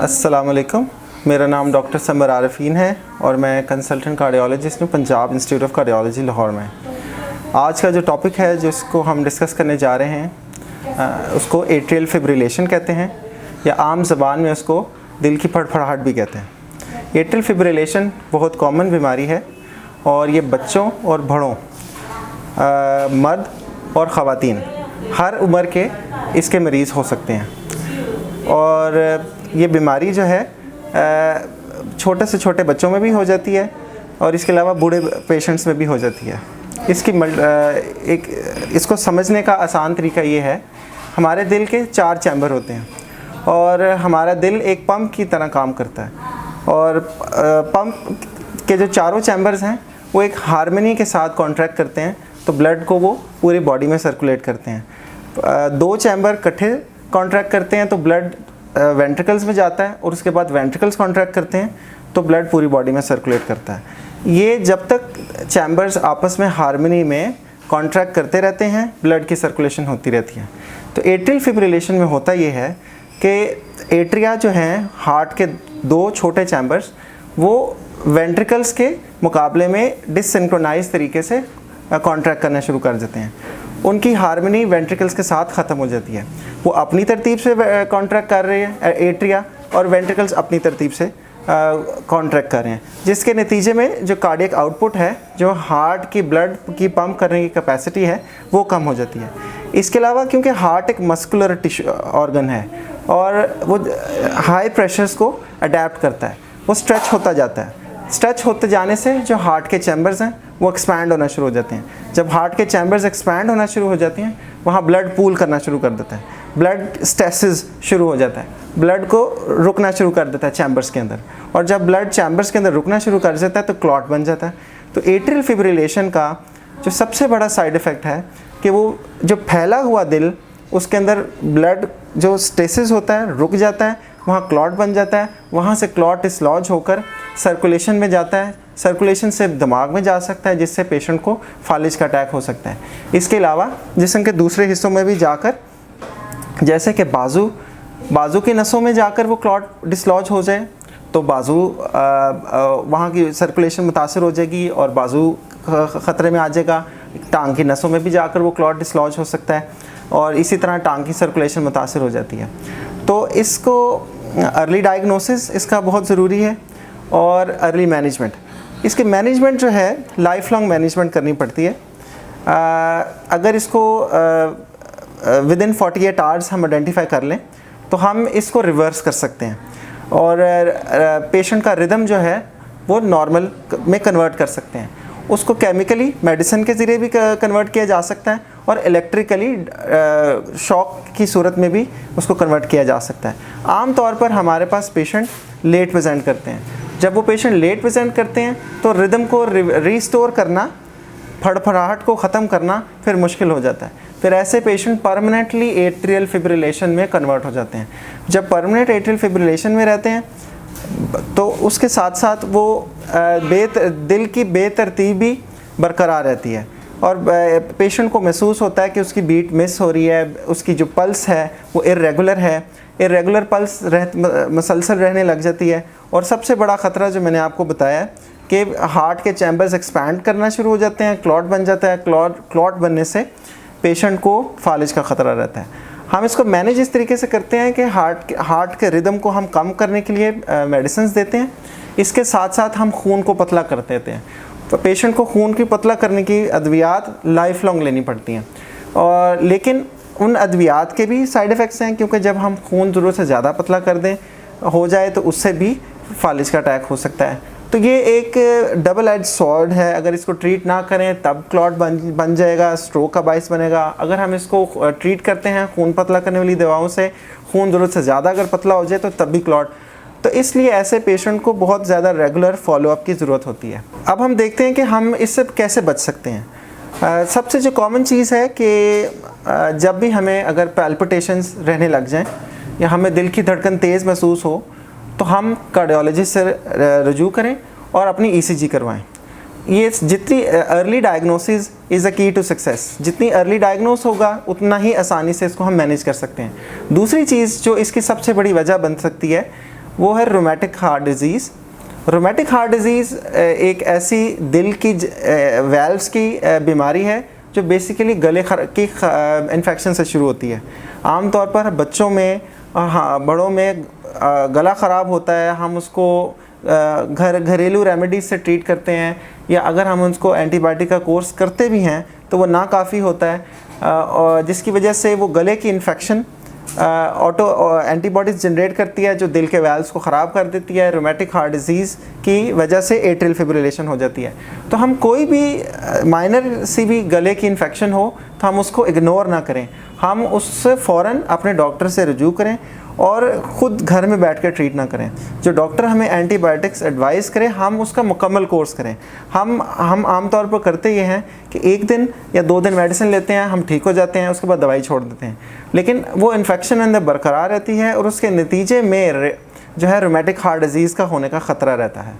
अस्सलाम वालेकुम। मेरा नाम डॉक्टर समर आरफीन है और मैं कंसल्टेंट कार्डियोलॉजिस्ट हूँ Punjab institute of cardiology Lahore में। आज का जो टॉपिक है जिसको हम डिस्कस करने जा रहे हैं उसको एट्रियल फिब्रिलेशन कहते हैं या आम ज़बान में उसको दिल की फड़फड़ाहट भी कहते हैं। एट्रियल फिब्रिलेशन बहुत कॉमन बीमारी है और ये बच्चों और बड़ों, मर्द और ख़वातीन हर उम्र के इसके मरीज़ हो सकते हैं। और ये बीमारी जो है छोटे से छोटे बच्चों में भी हो जाती है और इसके अलावा बूढ़े पेशेंट्स में भी हो जाती है। इसको समझने का आसान तरीका ये है, हमारे दिल के 4 चैम्बर होते हैं और हमारा दिल एक पंप की तरह काम करता है और पंप के जो चारों चैम्बर्स हैं वो एक हार्मनी के साथ कॉन्ट्रैक्ट करते हैं, तो ब्लड को वो पूरी बॉडी में सर्कुलेट करते हैं। 2 चैम्बर इकट्ठे कॉन्ट्रैक्ट करते हैं तो ब्लड वेंट्रिकल्स में जाता है और उसके बाद वेंट्रिकल्स कॉन्ट्रैक्ट करते हैं तो ब्लड पूरी बॉडी में सर्कुलेट करता है। ये जब तक चैम्बर्स आपस में हार्मनी में कॉन्ट्रैक्ट करते रहते हैं ब्लड की सर्कुलेशन होती रहती है। तो एट्रियल फिब्रिलेशन में होता ये है कि एट्रिया जो हैं हार्ट के 2 छोटे चैम्बर्स वो वेंट्रिकल्स के मुकाबले में डिससिंक्रोनाइज तरीके से कॉन्ट्रैक्ट करना शुरू कर देते हैं। उनकी हार्मनी वेंट्रिकल्स के साथ ख़त्म हो जाती है। वो अपनी तरतीब से कॉन्ट्रैक्ट कर रहे हैं एट्रिया और वेंट्रिकल्स अपनी तरतीब से कॉन्ट्रैक्ट कर रहे हैं, जिसके नतीजे में जो कार्डियक आउटपुट है, जो हार्ट की ब्लड की पंप करने की कैपेसिटी है, वो कम हो जाती है। इसके अलावा क्योंकि हार्ट एक मस्कुलर टिश्यू ऑर्गन है और वो हाई प्रेशर्स को अडेप्ट करता है, वो स्ट्रेच होता जाता है। स्ट्रेच होते जाने से जो हार्ट के चैम्बर्स हैं वो एक्सपैंड होना शुरू हो जाते हैं। जब हार्ट के चैम्बर्स एक्सपैंड होना शुरू हो जाते हैं वहाँ ब्लड पूल करना शुरू कर देता है, ब्लड स्टेसिस शुरू हो जाता है, ब्लड को रुकना शुरू कर देता है चैम्बर्स के अंदर, और जब ब्लड चैम्बर्स के अंदर रुकना शुरू कर देता है तो क्लॉट बन जाता है। तो एट्रियल फिब्रिलेशन का जो सबसे बड़ा साइड इफ़ेक्ट है कि वो जो फैला हुआ दिल उसके अंदर ब्लड जो स्टेसिस होता है रुक जाता है, वहाँ क्लॉट बन जाता है, वहाँ से क्लॉट डिसलॉज होकर सर्कुलेशन में जाता है, सर्कुलेशन से दिमाग में जा सकता है जिससे पेशेंट को फालिज का अटैक हो सकता है। इसके अलावा जिस्म के दूसरे हिस्सों में भी जाकर, जैसे कि बाजू की नसों में जाकर वो क्लॉट डिसलॉज हो जाए तो बाजू वहाँ की सर्कुलेशन मुतासर हो जाएगी और बाजू ख़तरे में आ जाएगा। टांग की नसों में भी जाकर वो क्लॉट डिसलॉज हो सकता है और इसी तरह टांग की सर्कुलेशन मुतासर हो जाती है। तो इसको अर्ली डायग्नोसिस इसका बहुत ज़रूरी है और अर्ली मैनेजमेंट। इसके मैनेजमेंट जो है लाइफ लॉन्ग मैनेजमेंट करनी पड़ती है। अगर इसको विदिन 48 आवर्स हम आइडेंटिफाई कर लें तो हम इसको रिवर्स कर सकते हैं और पेशेंट का रिदम जो है वो नॉर्मल में कन्वर्ट कर सकते हैं। उसको केमिकली मेडिसिन के ज़रिए भी कन्वर्ट किया जा सकता है और इलेक्ट्रिकली शॉक की सूरत में भी उसको कन्वर्ट किया जा सकता है। आम तौर पर हमारे पास पेशेंट लेट प्रेजेंट करते हैं। जब वो पेशेंट लेट प्रेजेंट करते हैं तो रिदम को रीस्टोर करना, फड़फड़ाहट को ख़त्म करना फिर मुश्किल हो जाता है। फिर ऐसे पेशेंट परमानेंटली एट्रियल फिब्रिलेशन में कन्वर्ट हो जाते हैं। जब परमानेंट एट्रियल फिब्रिलेशन में रहते हैं तो उसके साथ साथ वो दिल की बेतरतीब भी बरकरार रहती है और पेशेंट को महसूस होता है कि उसकी बीट मिस हो रही है, उसकी जो पल्स है वो इर्रेगुलर है, इर्रेगुलर पल्स मसलसल रहने लग जाती है। और सबसे बड़ा ख़तरा जो मैंने आपको बताया कि हार्ट के चैम्बर्स एक्सपैंड करना शुरू हो जाते हैं, क्लॉट बन जाता है, क्लॉट बनने से पेशेंट को फालिज का ख़तरा रहता है। हम इसको मैनेज इस तरीके से करते हैं कि हार्ट के रिदम को हम कम करने के लिए मेडिसिन देते हैं। इसके साथ साथ हम खून को पतला कर देते हैं। तो पेशेंट को खून की पतला करने की अद्वियात लाइफ लॉन्ग लेनी पड़ती हैं और लेकिन उन अद्वियात के भी साइड इफ़ेक्ट्स हैं, क्योंकि जब हम खून ज़रूरत से ज़्यादा पतला कर दें हो जाए तो उससे भी फालिज का अटैक हो सकता है। तो ये एक डबल एज सॉर्ड है। अगर इसको ट्रीट ना करें तब क्लॉट बन जाएगा, स्ट्रोक का बाइस बनेगा। अगर हम इसको ट्रीट करते हैं खून पतला करने वाली दवाओं से, खून ज़रूरत से ज़्यादा अगर पतला हो जाए तो तब भी क्लॉट। तो इसलिए ऐसे पेशेंट को बहुत ज़्यादा रेगुलर फॉलोअप की ज़रूरत होती है। अब हम देखते हैं कि हम इससे कैसे बच सकते हैं। सबसे जो कॉमन चीज़ है कि जब भी हमें अगर पैल्पिटेशंस रहने लग जाएं या हमें दिल की धड़कन तेज़ महसूस हो तो हम कार्डियोलॉजिस्ट से रुजू करें और अपनी ईसीजी करवाएं। ये जितनी अर्ली डायग्नोसिस इज़ अ की टू सक्सेस, जितनी अर्ली डायग्नोस होगा उतना ही आसानी से इसको हम मैनेज कर सकते हैं। दूसरी चीज़ जो इसकी सबसे बड़ी वजह बन सकती है वो है rheumatic heart disease. Rheumatic heart disease एक ऐसी दिल की वेल्व्स की बीमारी है जो बेसिकली गले की इन्फेक्शन से शुरू होती है। आम तौर पर बच्चों में, हाँ, बड़ों में गला ख़राब होता है, हम उसको घरेलू रेमेडीज से ट्रीट करते हैं, या अगर हम उसको एंटीबायोटिक का कोर्स करते भी हैं तो वो नाकाफ़ी होता है, और जिसकी वजह से वो गले की इन्फेक्शन ऑटो एंटीबॉडीज़ जनरेट करती है जो दिल के वेल्व्स को ख़राब कर देती है। रूमेटिक हार्ट डिज़ीज़ की वजह से एट्रियल फिब्रिलेशन हो जाती है। तो हम कोई भी माइनर सी भी गले की इन्फेक्शन हो तो हम उसको इग्नोर ना करें, हम उससे फ़ौरन अपने डॉक्टर से रुजू करें और ख़ुद घर में बैठ कर ट्रीट ना करें। जो डॉक्टर हमें एंटीबायोटिक्स एडवाइस करें हम उसका मुकम्मल कोर्स करें। हम आमतौर पर करते ये हैं कि 1 दिन या 2 दिन मेडिसिन लेते हैं, हम ठीक हो जाते हैं, उसके बाद दवाई छोड़ देते हैं, लेकिन वो इन्फेक्शन अंदर बरकरार रहती है और उसके नतीजे में जो है रूमेटिक हार्ट डिज़ीज़ का होने का ख़तरा रहता है।